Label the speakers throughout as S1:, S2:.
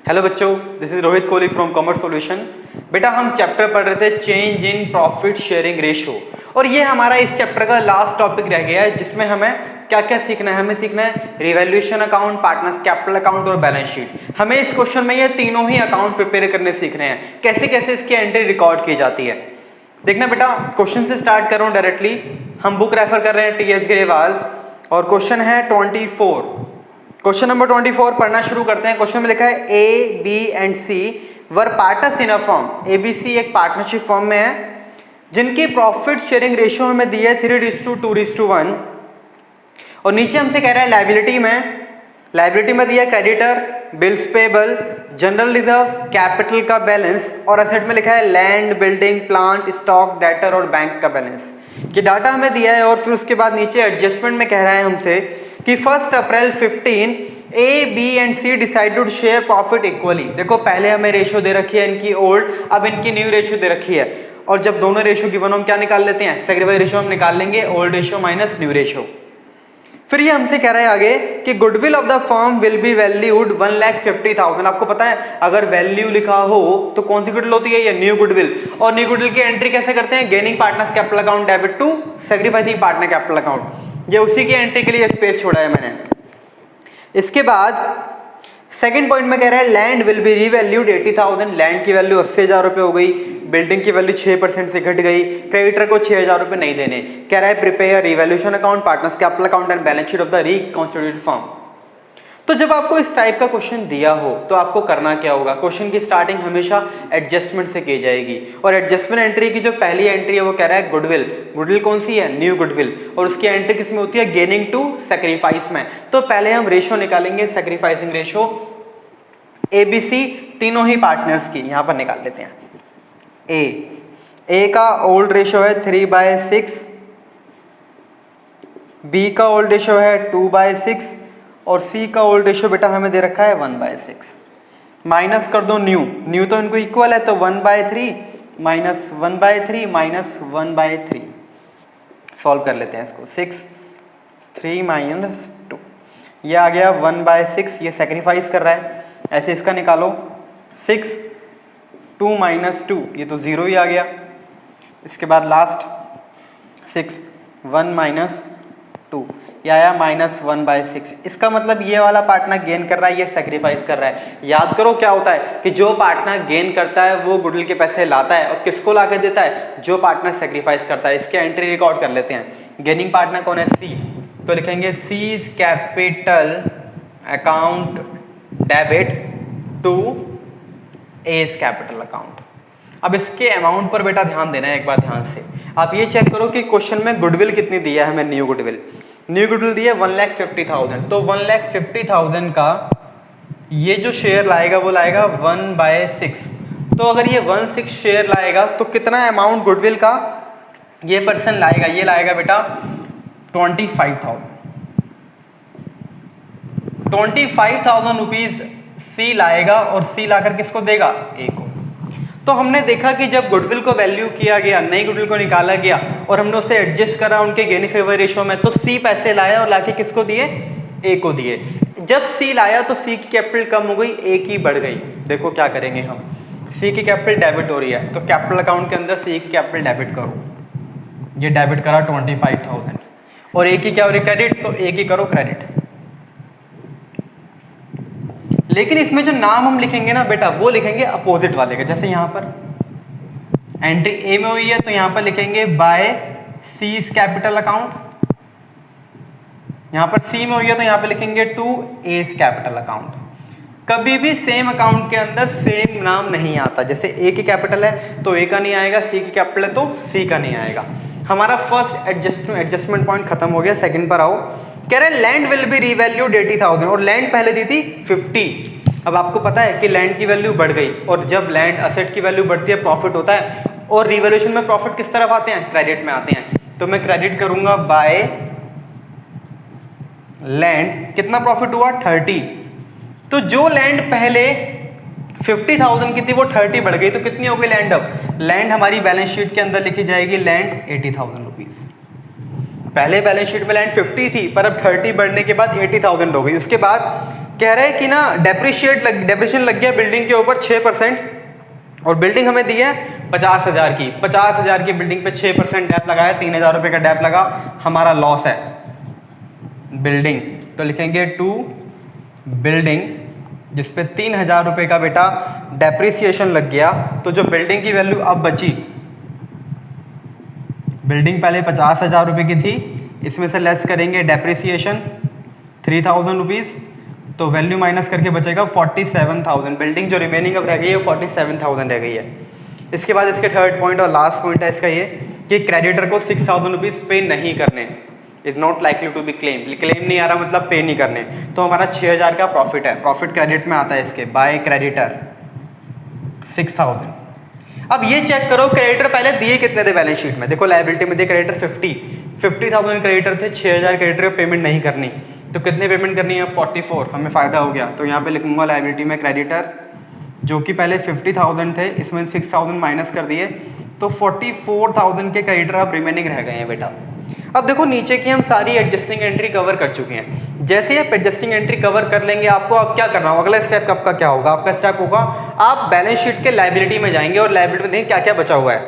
S1: Hello बच्चों, this is Rohit Kohli from commerce solution. बेटा हम चैप्टर पढ़ रहे थे change in profit sharing ratio, और ये हमारा इस चैप्टर का लास्ट टॉपिक रह गया है, जिसमें हमें क्या क्या सीखना है। हमें सीखना है revaluation account, partners capital account और बैलेंस शीट। हमें इस क्वेश्चन में ये तीनों ही अकाउंट प्रिपेयर करने सीख रहे हैं, कैसे कैसे इसकी एंट्री रिकॉर्ड की जाती है। देखना बेटा, क्वेश्चन से स्टार्ट कर रहा हूँ डायरेक्टली। हम बुक रेफर कर रहे हैं टी एस ग्रेवाल, और क्वेश्चन है 24। क्वेश्चन नंबर 24 पढ़ना शुरू करते हैं। क्वेश्चन में लिखा है A B and C were partners in a firm. A B C एक पार्टनरशिप फर्म में है, जिनकी प्रॉफिट शेयरिंग रेशियो हमें दी है 3:2:1। और नीचे हमसे कह रहा है लायबिलिटी में दिया creditor, bills payable, general reserve, capital का बैलेंस, और असेट में लिखा है land, building, plant, stock, debtor और बैंक का बैलेंस। ये डाटा हमें दिया है। और फिर उसके बाद नीचे एडजस्टमेंट में कह रहा है हमसे कि 1 April 15 A B and C decided to share profit equally. देखो पहले हमें रेशियो दे रखी है इनकी ओल्ड, अब इनकी न्यू रेशियो दे रखी है। और जब दोनों रेशियो गिवन हम क्या निकाल लेते हैं, सेग्रीफाइड रेशियो हम निकाल लेंगे, old ratio minus new ratio. फिर ये हमसे कह रहा है आगे कि goodwill of the firm will be valued 1,50,000। आपको पता है अगर वैल्यू लिखा हो तो कौन सी गुडविल होती है, ये न्यू गुडविल। और न्यू गुडविल की एंट्री कैसे करते हैं, gaining partners capital account debit to sacrificing partner capital account. ये उसी की एंट्री के लिए स्पेस छोड़ा है मैंने। इसके बाद सेकंड पॉइंट में कह रहा है land will be revalued 80,000। Land की वैल्यू 80,000 रुपये हो गई, बिल्डिंग की वैल्यू 6% से घट गई, क्रेडिटर को 6,000 रुपये नहीं देने। कह रहा है prepare revaluation account, partners capital account and balance sheet of the reconstituted firm. तो जब आपको इस टाइप का क्वेश्चन दिया हो तो आपको करना क्या होगा, क्वेश्चन की स्टार्टिंग हमेशा एडजस्टमेंट से की जाएगी। और एडजस्टमेंट एंट्री की जो पहली एंट्री है वो कह रहा है गुडविल। गुडविल कौन सी है, न्यू गुडविल, और उसकी एंट्री किस में होती है, गेनिंग टू सैक्रिफाइस में। तो पहले हम रेशियो निकालेंगे, सैक्रिफाइसिंग रेशियो एबीसी तीनों ही पार्टनर्स की यहां पर निकाल लेते हैं। ए का ओल्ड रेशियो है 3/6, बी का ओल्ड रेशियो है 2/6, और सी का ओल्ड रेशियो बेटा हमें दे रखा है 1/6। माइनस कर दो न्यू तो इनको इक्वल है, तो 1/3 माइनस 1/3 माइनस 1/3। सॉल्व कर लेते हैं इसको। 6 3 माइनस 2, ये आ गया 1/6। ये सेक्रीफाइस कर रहा है, ऐसे इसका निकालो। 6 2 माइनस 2, ये तो 0 ही आ गया। इसके बाद लास्ट 6 1 माइनस 2, ये आया -1/6। इसका मतलब ये वाला पार्टनर गेन कर रहा है, ये सेक्रीफाइस कर रहा है। याद करो क्या होता है कि जो पार्टनर गेन करता है वो गुडविल के पैसे लाता है, और किसको ला के देता है, जो पार्टनर सेक्रीफाइस करता है। इसके एंट्री रिकॉर्ड कर लेते हैं। गेनिंग पार्टनर कौन है, सी, तो लिखेंगे C's capital account debit to A's capital account. अब इसके अमाउंट पर बेटा ध्यान देना है एक बार ध्यान से। आप ये चेक करो कि क्वेश्चन में गुडविल कितनी दी है हमें, न्यू गुडविल दी है 1,50,000। तो 1,50,000 का ये जो शेयर लाएगा वो लाएगा 1/6। तो अगर ये 1/6 शेयर लाएगा तो कितना अमाउंट गुडविल का ये पर्सन लाएगा, ये लाएगा बेटा 25,000। 25,000 रुपीज सी लाएगा, और सी लाकर किसको देगा, ए को। तो हमने देखा कि जब गुडविल को वैल्यू किया गया, नई गुडविल को निकाला गया और हमने उसे एडजस्ट करा उनके गेनिंग फेवर रेशियो में, तो सी पैसे लाया और लाके किसको दिए, ए को दिए। जब सी लाया तो सी की कैपिटल कम हो गई, ए की बढ़ गई। देखो क्या करेंगे हम, सी की कैपिटल डेबिट हो रही है तो कैपिटल अकाउंट के अंदर सी की कैपिटल डेबिट करो। ये डेबिट करा 25,000, और ए की क्या हो रही, क्रेडिट, तो ए की करो क्रेडिट। लेकिन इसमें जो नाम हम लिखेंगे ना बेटा, वो लिखेंगे अपोजिट वाले का। जैसे यहाँ पर एंट्री ए में हुई है तो यहाँ पर लिखेंगे बाय सीज कैपिटल अकाउंट, यहाँ पर सी में हुई है तो यहाँ पर लिखेंगे टू एज कैपिटल अकाउंट। कभी भी सेम अकाउंट के अंदर सेम नाम नहीं आता। जैसे ए की कैपिटल है तो ए का नहीं आएगा, सी की कैपिटल है तो सी का नहीं आएगा। हमारा फर्स्ट एडजस्टमेंट पॉइंट खत्म हो गया। सेकंड पर आओ, कह रहे लैंड विल बी रीवैल्यूड 80,000, और लैंड पहले दी थी 50। अब आपको पता है कि लैंड की वैल्यू बढ़ गई, और जब लैंड असेट की वैल्यू बढ़ती है प्रॉफिट होता है। और रिवैल्यूएशन में प्रॉफिट किस तरफ आते हैं, क्रेडिट में आते हैं। तो मैं क्रेडिट करूंगा बाय लैंड, कितना प्रॉफिट हुआ 30। तो जो लैंड पहले 50,000 की थी वो 30 बढ़ गई, तो कितनी हो गई लैंड। अब लैंड हमारी बैलेंस शीट के अंदर लिखी जाएगी लैंड 80,000 रुपीज। पहले बैलेंस शीट में लैंड 50 थी, पर अब 30 बढ़ने के बाद 80,000 हो गई। उसके बाद कह रहे हैं कि ना डेप्रिशिएशन लग गया बिल्डिंग के ऊपर 6%, और बिल्डिंग हमें दी है 50,000 की। 50,000 की बिल्डिंग पे 6% डैप लगाया, 3,000 रुपये का डैप लगा, हमारा लॉस है बिल्डिंग। तो लिखेंगे टू बिल्डिंग जिस पे 3,000 रुपये का बेटा डेप्रिसिएशन लग गया। तो जो बिल्डिंग की वैल्यू अब बची, बिल्डिंग पहले 50,000 रुपये की थी, इसमें से लेस करेंगे डेप्रिसिएशन 3,000 रुपीज़, तो वैल्यू माइनस करके बचेगा 47,000। बिल्डिंग जो रिमेनिंग अब रह गई है 47,000 रह गई है। इसके बाद इसके थर्ड पॉइंट और लास्ट पॉइंट है इसका ये कि क्रेडिटर को 6,000 रुपीज़ पे नहीं करने, is not likely to be claim नहीं आ रहा, मतलब पे नहीं करने। तो हमारा 6,000 का प्रॉफिट है, प्रॉफिट क्रेडिट में आता है इसके, बाय क्रेडिटर 6,000। अब ये चेक करो क्रेडिटर पहले दिए कितने थे बैलेंस शीट में। देखो लायबिलिटी में दिए क्रेडिटर 50,000 क्रेडिटर थे, 6,000 क्रेडिटर पेमेंट नहीं करनी, तो कितने पेमेंट करनी है 44, हमें फ़ायदा हो गया। तो यहाँ पे लिखूंगा लायबिलिटी में क्रेडिटर जो कि पहले 50,000 थे, इसमें 6,000 माइनस कर दिए, तो 44,000 के क्रेडिटर अब रिमेनिंग रह गए हैं बेटा। अब देखो नीचे की हम सारी एडजस्टिंग एंट्री कवर कर चुके हैं। जैसे ही आप एडजस्टिंग एंट्री कवर कर लेंगे, आपको अब क्या करना होगा, अगला स्टेप आपका क्या होगा, आपका स्टेप होगा आप बैलेंस शीट के लायबिलिटी में जाएंगे और लायबिलिटी में देखें क्या क्या बचा हुआ है।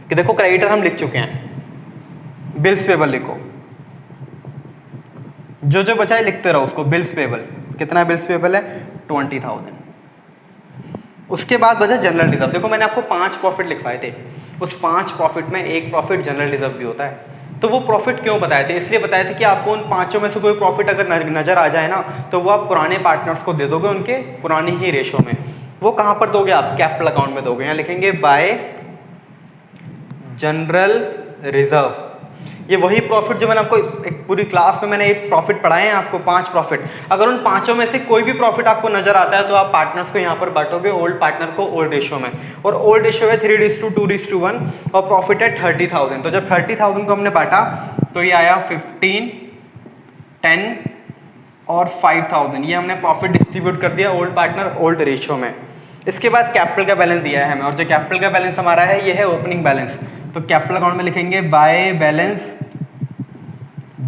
S1: कि देखो क्रेडिटर हम लिख चुके हैं, बिल्स पेबल लिखो, जो जो बचा है लिखते रहो उसको। बिल्स पेबल कितना बिल्स पेबल है 20,000। उसके बाद बचा जनरल रिजर्व। देखो मैंने आपको 5 प्रॉफिट लिखवाए थे, उस 5 प्रॉफिट में एक प्रॉफिट जनरल रिजर्व भी होता है। तो वो प्रॉफिट क्यों बताए थे, इसलिए बताए थे कि आपको उन 5 में से कोई प्रॉफिट अगर नजर आ जाए ना, तो वो आप पुराने पार्टनर्स को दे दोगे उनके पुरानी ही रेशो में। वो कहाँ पर दोगे आप, कैपिटल अकाउंट में दोगे। यहाँ लिखेंगे बाय जनरल रिजर्व। ये वही प्रॉफिट जो मैंने आपको एक पूरी क्लास में मैंने एक प्रॉफिट पढ़ाए हैं आपको 5 प्रॉफिट। अगर उन 5 में से कोई भी प्रॉफिट आपको नजर आता है तो आप पार्टनर्स को यहाँ पर बांटोगे, ओल्ड पार्टनर को ओल्ड रेशियो में, और ओल्ड रेशियो है 3:2:1 और प्रॉफिट है 30,000। तो जब 30,000 को हमने बांटा तो ये आया 15, 10 और 5,000। ये हमने प्रॉफिट डिस्ट्रीब्यूट कर दिया ओल्ड पार्टनर ओल्ड रेशियो में। इसके बाद कैपिटल का बैलेंस दिया है हमें, और जो कैपिटल का बैलेंस हमारा है ये है ओपनिंग बैलेंस। तो कैपिटल अकाउंट में लिखेंगे बाय बैलेंस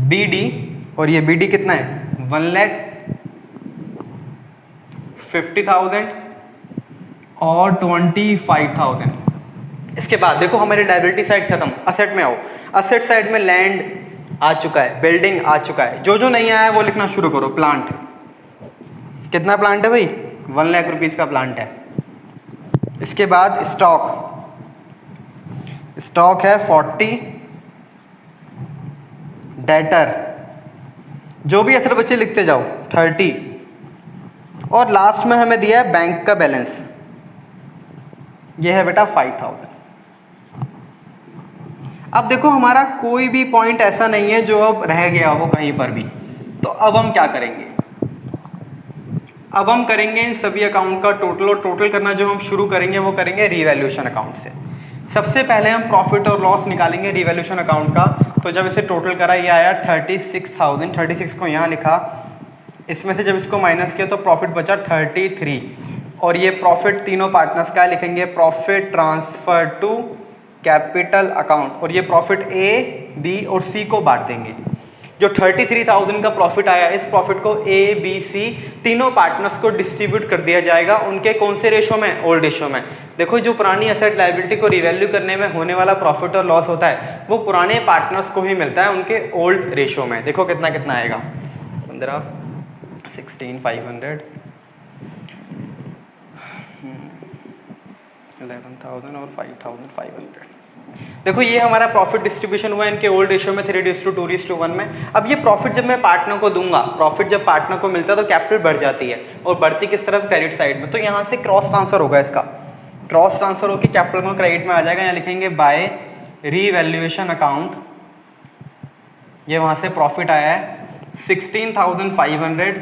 S1: BD, और ये BD कितना है 1,50,000 और 25,000। इसके बाद देखो हमारी लायबिलिटी साइड खत्म, असेट में आओ। असेट साइड में लैंड आ चुका है, बिल्डिंग आ चुका है, जो जो नहीं आया है वो लिखना शुरू करो। प्लांट कितना प्लांट है भाई 1 लाख रुपीज़ का प्लांट है। इसके बाद स्टॉक है 40, डेटर जो भी असर बच्चे लिखते जाओ 30, और लास्ट में हमें दिया है बैंक का बैलेंस, ये है बेटा 5,000। अब देखो हमारा कोई भी पॉइंट ऐसा नहीं है जो अब रह गया हो कहीं पर भी। तो अब हम क्या करेंगे, अब हम करेंगे इन सभी अकाउंट का टोटल, और टोटल करना जो हम शुरू करेंगे वो करेंगे रीवैल्यूएशन अकाउंट से। सबसे पहले हम प्रॉफिट और लॉस निकालेंगे रीवैल्यूएशन अकाउंट का। तो जब इसे टोटल करा ये आया 36,000, 36 को यहाँ लिखा, इसमें से जब इसको माइनस किया तो प्रॉफिट बचा 33, और ये प्रॉफिट तीनों पार्टनर्स का लिखेंगे profit transfer to capital account, और ये प्रॉफिट A, B और C को बांट देंगे। जो 33,000 का प्रॉफिट आया, इस प्रॉफिट को A, B, C तीनों पार्टनर्स को डिस्ट्रीब्यूट कर दिया जाएगा उनके कौन से रेशो में, ओल्ड रेशो में। देखो जो पुरानी एसेट लायबिलिटी को रिवैल्यू करने में होने वाला प्रॉफिट और लॉस होता है वो पुराने पार्टनर्स को ही मिलता है उनके ओल्ड रेशो में। देखो कितना कितना आएगा 15, 16,500, 11,000 और 5,500। देखो ये हमारा प्रॉफिट डिस्ट्रीब्यूशन हुआ इनके ओल्ड रेशियो में 3:2:1 में। अब ये प्रॉफिट जब मैं पार्टनर को दूंगा, प्रॉफिट जब पार्टनर को मिलता है तो कैपिटल बढ़ जाती है, और बढ़ती किस तरफ, क्रेडिट साइड में। तो यहाँ से क्रॉस ट्रांसफर होगा, इसका क्रॉस ट्रांसफर होकर कैपिटल को क्रेडिट में आ जाएगा। यहाँ लिखेंगे बाय रीवैल्यूएशन अकाउंट, ये वहाँ से प्रॉफिट आया है 16,500,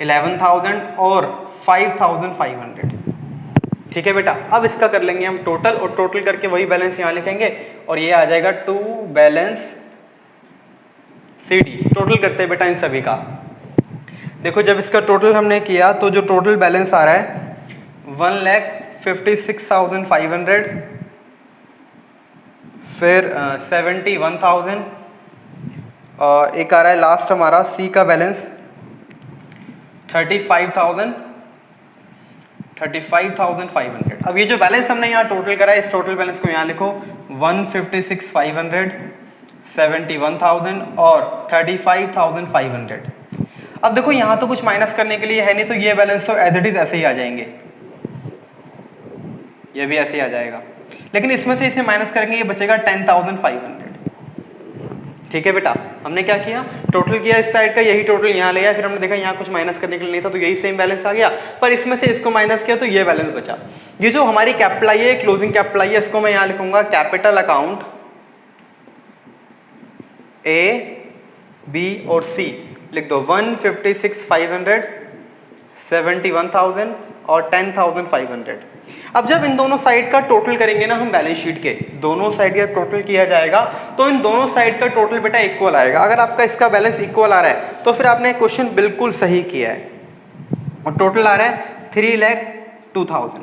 S1: 11,000 और 5,500। ठीक है बेटा, अब इसका कर लेंगे हम टोटल, और टोटल करके वही बैलेंस यहाँ लिखेंगे, और ये आ जाएगा टू बैलेंस CD। टोटल करते हैं बेटा इन सभी का। देखो जब इसका टोटल हमने किया तो जो टोटल बैलेंस आ रहा है 1,56,500, फिर 71,000, और एक आ रहा है लास्ट हमारा C का बैलेंस 35,500। अब ये जो बैलेंस हमने यहाँ टोटल करा है, इस टोटल बैलेंस को यहाँ लिखो 156,500, 71,000 और 35,500। अब देखो यहाँ तो कुछ माइनस करने के लिए है नहीं, तो ये बैलेंस तो एज इट इज ऐसे ही आ जाएंगे, ये भी ऐसे ही आ जाएगा, लेकिन इसमें से इसे माइनस करेंगे, ये बचेगा 10,500। ठीक है बेटा, हमने क्या किया, टोटल किया इस साइड का, यही टोटल यहाँ ले आया, फिर हमने देखा यहाँ कुछ माइनस करने के लिए नहीं था, तो यही सेम बैलेंस आ गया, पर इसमें से इसको माइनस किया तो ये बैलेंस बचा। ये जो हमारी कैपिटल आई है, क्लोजिंग कैपिटल आई है, इसको मैं यहाँ लिखूंगा कैपिटल अकाउंट ए, बी और सी, लिख दो 156,500, 71,000 और 10,500। अब जब इन दोनों साइड का टोटल करेंगे ना हम बैलेंस शीट के, दोनों साइड का टोटल किया जाएगा तो इन दोनों साइड का टोटल बेटा इक्वल आएगा। अगर आपका इसका बैलेंस इक्वल आ रहा है तो फिर आपने क्वेश्चन बिल्कुल सही किया है, और टोटल आ रहा है 3,02,000।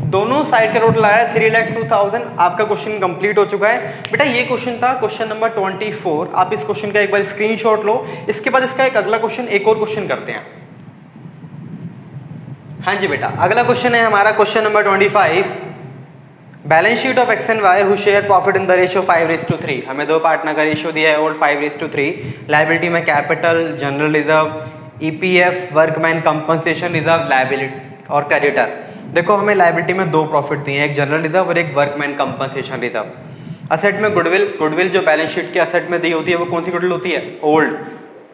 S1: दोनों साइड का टोटल आ रहा है 3,02,000। आपका क्वेश्चन कंप्लीट हो चुका है बेटा। ये क्वेश्चन था क्वेश्चन नंबर 24। आप इस क्वेश्चन का एक बार स्क्रीनशॉट लो, इसके बाद इसका एक अगला क्वेश्चन, एक और क्वेश्चन करते हैं। हाँ जी बेटा, अगला क्वेश्चन है हमारा question number 25। Balance sheet of X and Y who share profit in the ratio 5:3। हमें दो पार्टनर का रेशियो दिया है ओल्ड 5:3। लायबिलिटी में capital, general reserve, EPF, workman compensation reserve, liability और क्रेडिटर। देखो हमें लायबिलिटी में दो प्रॉफिट दिए हैं, एक जनरल रिजर्व और एक वर्कमैन कंपनसेशन रिजर्व। असेट में गुडविल जो बैलेंस शीट के असेट में दी होती है वो कौन सी गुडविल होती है,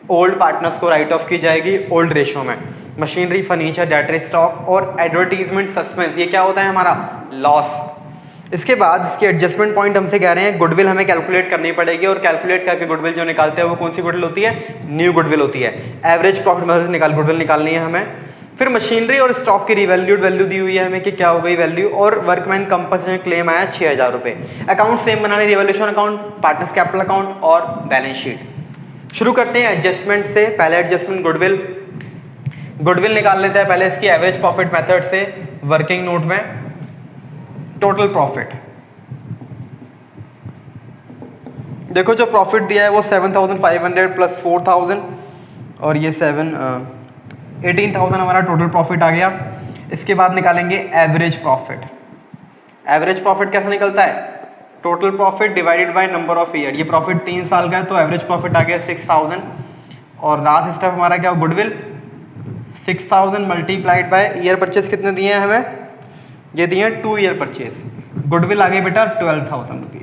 S1: ओल्ड पार्टनर्स को राइट ऑफ की जाएगी ओल्ड रेशियो में। मशीनरी, फर्नीचर, डेटा स्टॉक और एडवर्टीजमेंट सस्पेंस, ये क्या होता है हमारा लॉस। इसके बाद इसके एडजस्टमेंट पॉइंट हमसे कह रहे हैं गुडविल हमें कैलकुलेट करनी पड़ेगी, और कैलकुलेट करके गुडविल जो निकालते हैं वो कौन सी गुडविल होती है, न्यू गुडविल होती है। एवरेज प्रॉफिट में गुडविल निकालनी है हमें। फिर मशीनरी और स्टॉक की रिवैल्यूड वैल्यू दी हुई है हमें कि क्या हो गई वैल्यू, और वर्कमैन कंपनसेशन क्लेम आया 6,000 रुपये। अकाउंट सेम बनाने, revaluation account, partners capital account और बैलेंस शीट। शुरू करते हैं एडजस्टमेंट से। पहले एडजस्टमेंट गुडविल निकाल लेते हैं पहले इसकी एवरेज प्रॉफिट मेथड से। वर्किंग नोट में टोटल प्रॉफिट, देखो जो प्रॉफिट दिया है वो 7,500 प्लस 4,000 और ये 18,000 हमारा टोटल प्रॉफिट आ गया। इसके बाद निकालेंगे एवरेज प्रॉफिट। एवरेज प्रॉफिट कैसे निकलता है, total profit divided by number of year. ये प्रॉफिट 3 साल का है तो एवरेज प्रॉफिट आ गया 6,000, और लास्ट स्टेप हमारा क्या, goodwill 6,000 multiplied by year purchase कितने दिए हैं हमें, ये दिए हैं 2 ईयर परचेज। गुडविल आ गई बेटा 12,000 रुपीज़।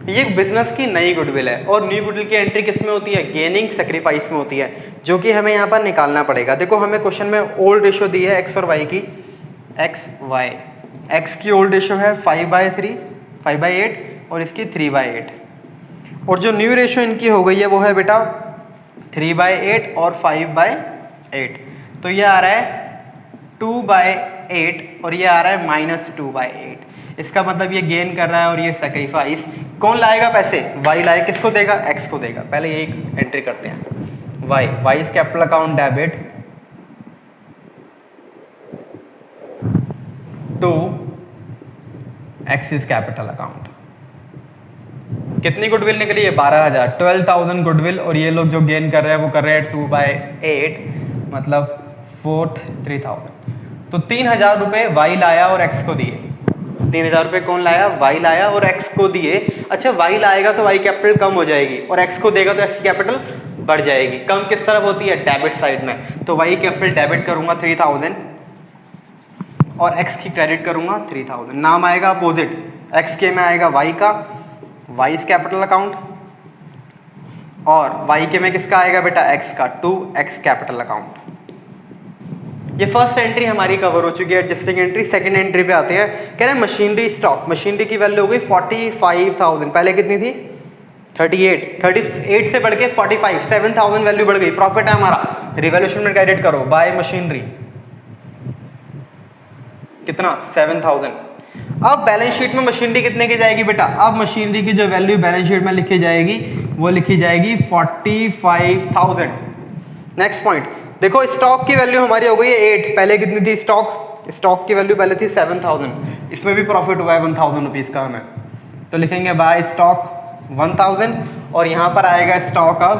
S1: ये बिजनेस की नई गुडविल है, और न्यू गुडविल की एंट्री किस में होती है, गेनिंग सेक्रीफाइस में होती है, जो कि हमें यहाँ पर निकालना पड़ेगा। देखो हमें क्वेश्चन में ओल्ड रेशियो दी है एक्स और वाई की, एक्स की ओल्ड रेशियो है 5/8 और इसकी 3/8, और जो न्यू रेशियो इनकी हो गई है वो है बेटा 3/8 और 5/8। तो ये आ रहा है 2/8 और ये आ रहा है -2/8। इसका मतलब ये गेन कर रहा है और ये सेक्रीफाइस। कौन लाएगा पैसे, वाई लाए, किसको देगा, एक्स को देगा। पहले ये एंट्री करते हैं, Y's capital account debit to X's capital account. कितनी गुडविल निकली है, 12,000, 12,000 गुडविल, और ये लोग जो गेन कर रहे हैं वो कर रहे हैं 2/8 मतलब 3,000। तो 3,000 रुपये वाई लाया और एक्स को दिए। 3,000 रुपये कौन लाया, वाई लाया और एक्स को दिए। अच्छा, वाई लाएगा तो वाई कैपिटल कम हो जाएगी, और एक्स को देगा तो एक्स की कैपिटल बढ़ जाएगी। कम किस तरफ होती है, डेबिट साइड में। तो वाई कैपिटल डेबिट करूंगा 3,000 और एक्स की क्रेडिट करूंगा 3,000। नाम आएगा अपोजिट, एक्स के में आएगा वाई का, वाई इज कैपिटल अकाउंट, और वाई के में किसका आएगा बेटा, एक्स का, टू एक्स कैपिटल अकाउंट। ये फर्स्ट एंट्री हमारी कवर हो चुकी है, एडजस्टिंग एंट्री। सेकंड एंट्री पे आते हैं, कह रहे हैं मशीनरी स्टॉक। मशीनरी की वैल्यू हो गई 45,000, पहले कितनी थी 38 से बढ़ के 45, 7,000 वैल्यू बढ़ गई। प्रॉफिट है हमारा, रिवैल्यूएशन में क्रेडिट करो, बाय मशीनरी कितना 7,000। अब बैलेंस शीट में मशीनरी कितने की जाएगी बेटा, अब मशीनरी की जो वैल्यू बैलेंस शीट में लिखी जाएगी वो लिखी जाएगी 45,000। नेक्स्ट पॉइंट देखो, स्टॉक की वैल्यू हमारी हो गई है 8, पहले कितनी थी स्टॉक की वैल्यू पहले थी 7,000, इसमें भी प्रॉफिट हुआ है 1,000 रुपीज़ का हमें। तो लिखेंगे बाय स्टॉक 1,000, और यहाँ पर आएगा स्टॉक अब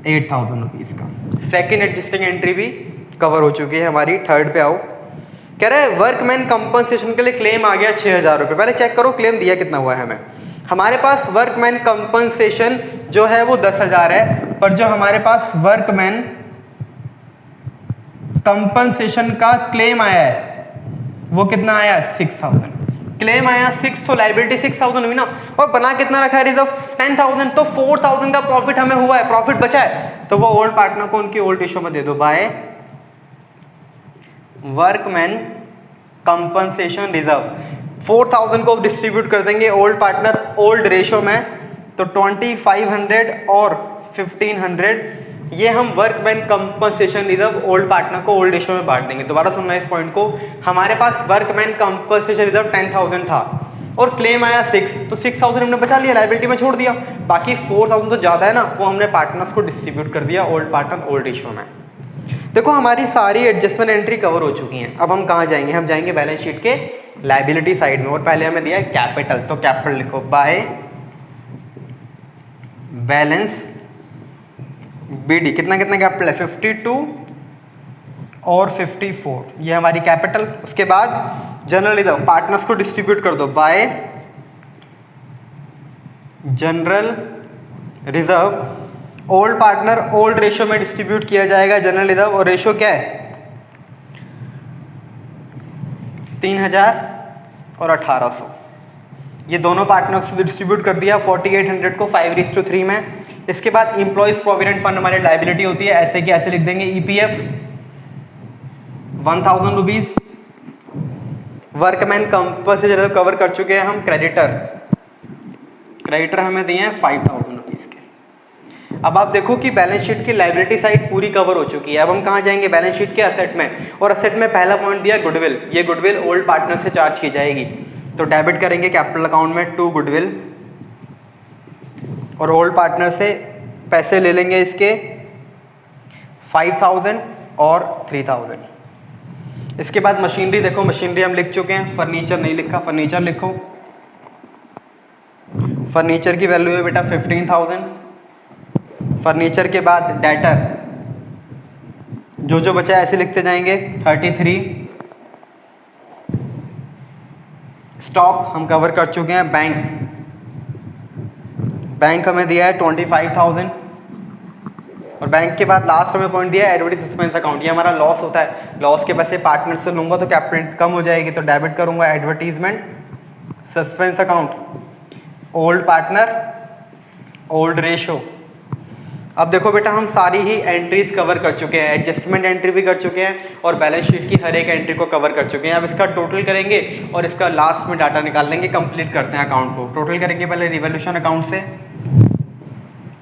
S1: 8,000 रुपीज़ का। सेकेंड एडजस्टिंग एंट्री भी कवर हो चुकी है हमारी। थर्ड पे आओ, कह रहे हैं वर्कमैन कंपनसेशन के लिए क्लेम आ गया 6,000 रुपये। पहले चेक करो क्लेम दिया कितना हुआ है हमें। हमारे पास वर्कमैन कंपनसेशन जो है वो 10,000 है, पर जो हमारे पास वर्कमैन कंपनसेशन का क्लेम आया है वो कितना आया? 6,000। क्लेम आया 6 तो लाइबिलिटी 6,000 हुई ना, और बना कितना रखा है रिजर्व? 10,000। तो 4,000 का प्रॉफिट हमें हुआ है, प्रॉफिट बचा है, तो वो ओल्ड पार्टनर को उनकी ओल्ड रेशो में दे दो बाय वर्कमैन कंपनसेशन रिजर्व। 4,000 को डिस्ट्रीब्यूट कर देंगे ओल्ड पार्टनर ओल्ड रेशो में, तो 2,500 और 1,500 ये हम workman compensation reserve old partner को ओल्ड रेशो में बांट देंगे। दोबारा सुनना इस पॉइंट को, हमारे पास वर्कमैन कंपनसेशन रिजर्व 10,000 था और क्लेम आया 6, तो 6,000 हमने बचा लिया, लायबिलिटी में छोड़ दिया। बाकी 4,000 तो ज़्यादा है ना, वो हमने पार्टनर्स को डिस्ट्रीब्यूट कर दिया ओल्ड पार्टनर ओल्ड रेशो में। देखो हमारी सारी एडजस्टमेंट एंट्री कवर हो चुकी हैं। अब हम कहाँ जाएंगे? हम जाएंगे बैलेंस शीट के लायबिलिटी साइड में, और पहले हमें दिया है कैपिटल, तो कैपिटल लिखो बाय बैलेंस बीडी। कितना कितना कैपिटल है? 52 और 54, ये हमारी कैपिटल। उसके बाद जनरल रिजर्व पार्टनर्स को डिस्ट्रीब्यूट कर दो bye general reserve old partner old ratio में डिस्ट्रीब्यूट किया जाएगा जनरल रिजर्व, और रेशो क्या है? 3,000 और 1,800। ये दोनों पार्टनर्स को डिस्ट्रीब्यूट कर दिया 4,800 को 5:3 में। इसके बाद एम्प्लॉइज प्रोविडेंट फंड हमारी लायबिलिटी होती है, ऐसे कि ऐसे लिख देंगे EPF 1,000 rupees. Workman compensation reserve cover कर चुके हैं हम। क्रेडिटर हमें दिए हैं 5,000 रुपीज़ के। अब आप देखो कि बैलेंस शीट की लायबिलिटी साइड पूरी कवर हो चुकी है। अब हम कहाँ जाएंगे? बैलेंस शीट के असेट में, और असेट में पहला पॉइंट दिया गुडविल। ये गुडविल ओल्ड पार्टनर से चार्ज की जाएगी, तो डेबिट करेंगे कैपिटल अकाउंट में 2 गुडविल, और ओल्ड पार्टनर से पैसे ले लेंगे इसके 5,000 और 3,000। इसके बाद मशीनरी देखो, मशीनरी हम लिख चुके हैं, फर्नीचर नहीं लिखा, फर्नीचर लिखो। फर्नीचर की वैल्यू है बेटा 15,000। फर्नीचर के बाद डेटर जो जो बचा है ऐसे लिखते जाएंगे 33। स्टॉक हम कवर कर चुके हैं। बैंक हमें दिया है 25,000, और बैंक के बाद लास्ट हमें पॉइंट दिया है एडवर्टीज सस्पेंस अकाउंट। ये हमारा लॉस होता है, लॉस के पैसे पार्टनर से लूंगा तो कैपिटल कम हो जाएगी, तो डेबिट करूंगा advertisement suspense account old partner old ratio. अब देखो बेटा हम सारी ही एंट्रीज कवर कर चुके हैं, एडजस्टमेंट एंट्री भी कर चुके हैं और बैलेंस शीट की हर एक एंट्री को कवर कर चुके हैं। अब इसका टोटल करेंगे और इसका लास्ट में डाटा निकाल लेंगे। कंप्लीट करते हैं अकाउंट को। टोटल करेंगे पहले रिवोल्यूशन अकाउंट से।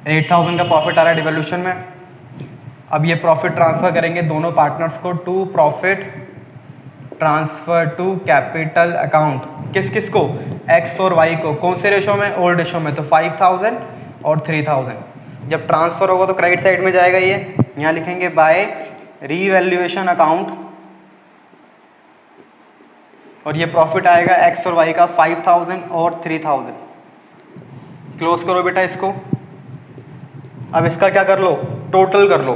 S1: 8,000 का प्रॉफिट आ रहा है डिवोल्यूशन में। अब ये प्रॉफिट ट्रांसफ़र करेंगे दोनों पार्टनर्स को, to profit transfer to capital account. किस किस को? एक्स और वाई को। कौन से रेशो में? ओल्ड रेशो में। तो 5,000 और 3,000। जब ट्रांसफ़र होगा तो क्रेडिट साइड में जाएगा, ये यहाँ लिखेंगे बाय रीवैल्यूएशन अकाउंट, और ये प्रॉफिट आएगा एक्स और वाई का 5,000 और 3,000। क्लोज करो बेटा इसको। अब इसका क्या कर लो? टोटल कर लो।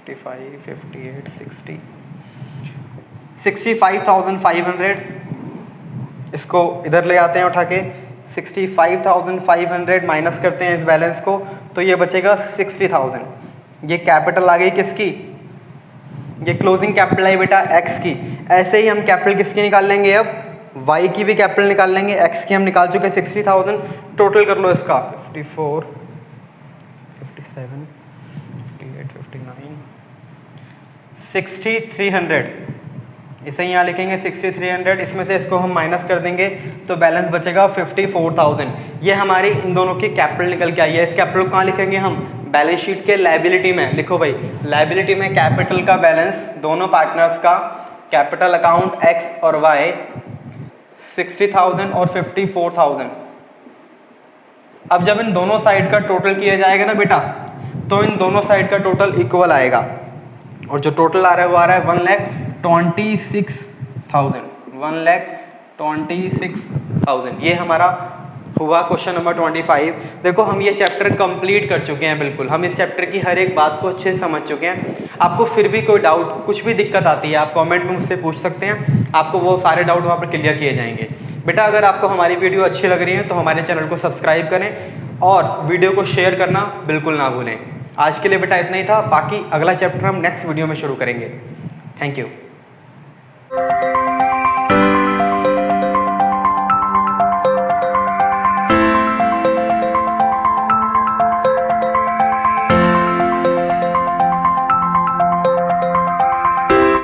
S1: 55, 58, 60, 65,500। इसको इधर ले आते हैं उठा के। 65,500 माइनस करते हैं इस बैलेंस को, तो ये बचेगा 60,000। ये कैपिटल आ गई किसकी? ये क्लोजिंग कैपिटल है बेटा एक्स की। ऐसे ही हम कैपिटल किसकी निकाल लेंगे? अब वाई की भी कैपिटल निकाल लेंगे। एक्स की हम निकाल चुके हैं 60,000। टोटल कर लो इसका 54, 57, 58, 59, 6,300। इसे यहाँ लिखेंगे 6,300। इसमें से इसको हम माइनस कर देंगे तो बैलेंस बचेगा 54,000। ये हमारी इन दोनों की कैपिटल निकल के आई है। इस कैपिटल को कहाँ लिखेंगे हम? बैलेंस शीट के लायबिलिटी में। लिखो भाई, लायबिलिटी में कैपिटल का बैलेंस दोनों पार्टनर्स का, कैपिटल अकाउंट एक्स और वाई 60,000 और 54,000। अब जब इन दोनों साइड का टोटल किया जाएगा ना बेटा, तो इन दोनों साइड का टोटल इक्वल आएगा, और जो टोटल आ रहा है वो आ रहा है 1,26,000। 1,26,000 ये हमारा हुआ क्वेश्चन नंबर 25। देखो हम ये चैप्टर कंप्लीट कर चुके हैं, बिल्कुल हम इस चैप्टर की हर एक बात को अच्छे से समझ चुके हैं। आपको फिर भी कोई डाउट, कुछ भी दिक्कत आती है, आप कमेंट में मुझसे पूछ सकते हैं, आपको वो सारे डाउट वहाँ पर क्लियर किए जाएंगे। बेटा अगर आपको हमारी वीडियो अच्छी लग रही है तो हमारे चैनल को सब्सक्राइब करें और वीडियो को शेयर करना बिल्कुल ना भूलें। आज के लिए बेटा इतना ही था, बाकी अगला चैप्टर हम नेक्स्ट वीडियो में शुरू करेंगे। Thank you.